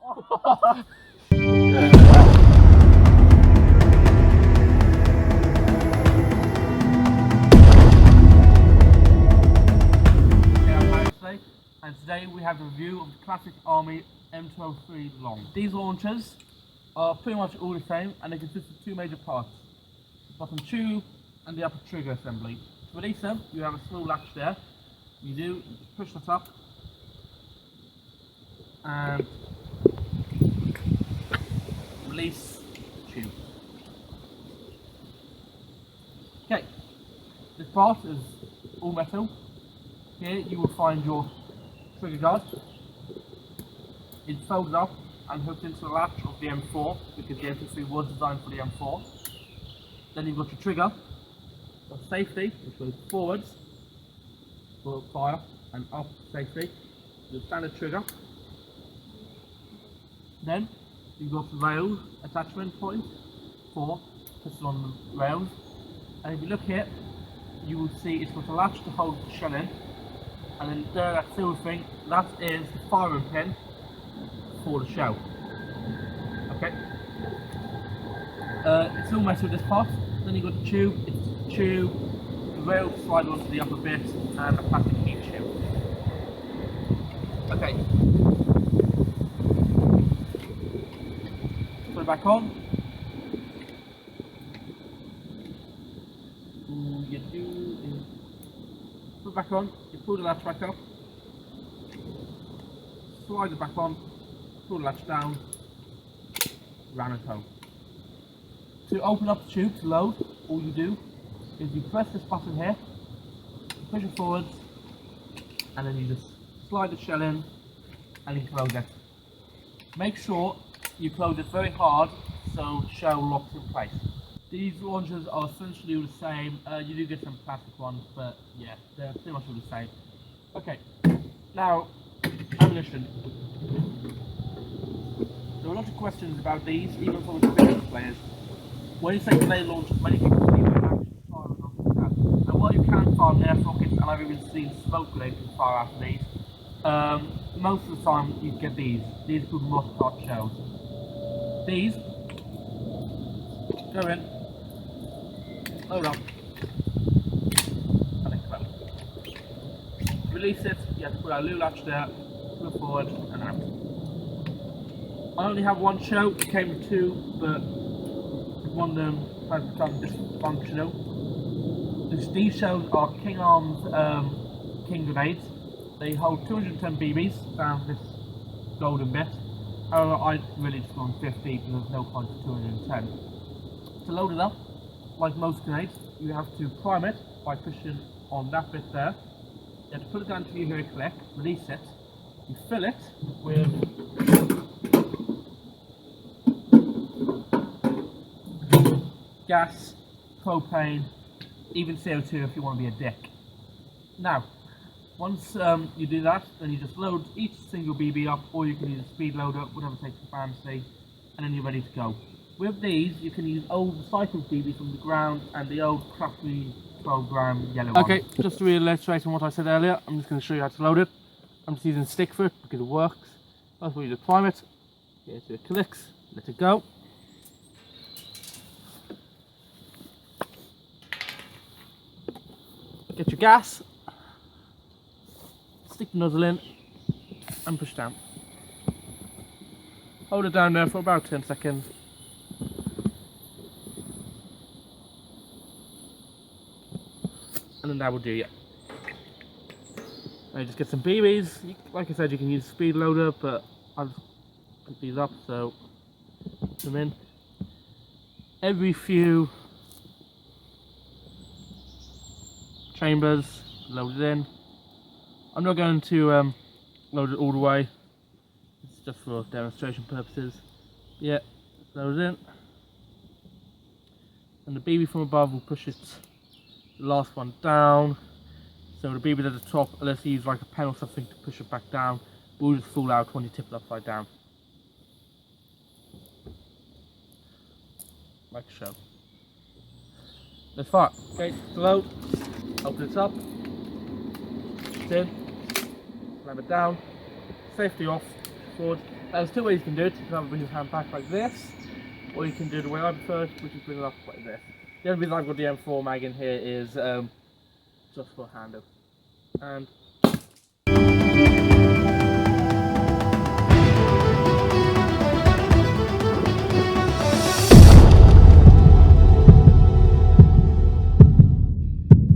And today we have a review of the Classic Army M203 long. These launchers are pretty much all the same and they consist of two major parts, the bottom tube and the upper trigger assembly. To release them, you have a small latch there. You just push that up and release the tube. Okay, this part is all metal. Here you will find your trigger guard. It's folded up and hooked into the latch of the M4 because the M203 was designed for the M4. Then you've got your trigger, your safety, which goes forwards for fire and up safety, your standard trigger. Then you've got the rail attachment point for piston on the rails. And if you look here, you will see it's got a latch to hold the shell in. And then there, that silver thing, that is the firing pin for the shell. Okay. It's all metal, this part. Then you've got the tube, it's the tube, the rail to slide onto the upper bit, and a plastic heat shield. Okay. Put it back on. Put it back on, you pull the latch back up, slide it back on, pull the latch down, ram it home. To open up the tube to load, all you do is you press this button here, push it forwards, and then you just slide the shell in and you close it. Make sure you close it very hard so the shell locks in place. These launchers are essentially all the same. You do get some plastic ones, but yeah, they're pretty much all the same. Okay, now ammunition. There are a lot of questions about these, even from experienced players. When you say play launchers, many people believe they're actually firing off the gun. And while you can fire an air rocket, and I've even seen smoke grenades fire out of these, most of the time you get these. These are called moss-cart shells. These go in, load up, and then close. Release it, you have to put our little latch there, pull it forward and out. I only have one shell, it came with two, but one of them has become dysfunctional. These shells are King Arms King grenades. They hold 210 BBs down this golden bit. However, I really just gone 50 because there's no point for 210. To load it up, like most grenades, you have to prime it by pushing on that bit there. You have to put it down till you hear a click, release it. You fill it with gas, propane, even CO2 if you want to be a dick. Now, once you do that, then you just load each single BB up, or you can use a speed loader, whatever takes your fancy, and then you're ready to go. With these, you can use old recycled BB from the ground and the old crappy 12-gram yellow one. Okay, just to reiterate on what I said earlier, I'm just going to show you how to load it. I'm just using a stick for it because it works. First of all, you just prime it, get it to it clicks, let it go. Get your gas, stick the nozzle in and push down. Hold it down there for about 10 seconds. And then that will do, yeah. Now you just get some BBs. Like I said, you can use a speed loader, but I'll just put these up, so put them in. Every few chambers, load it in. I'm not going to load it all the way. It's just for demonstration purposes. Yeah, load it in. And the BB from above will push it, the last one down. So the BB at the top, unless you use like a pen or something to push it back down, will just fall out when you tip it upside down. Like so. Let's fire. Okay, to load. Open it up. It's in. Slam it down. Safety off. Forward. There's two ways you can do it. You can either bring your hand back like this, or you can do the way I prefer, which is bring it up like this. The only reason I've got the M4 mag in here is just for handle. And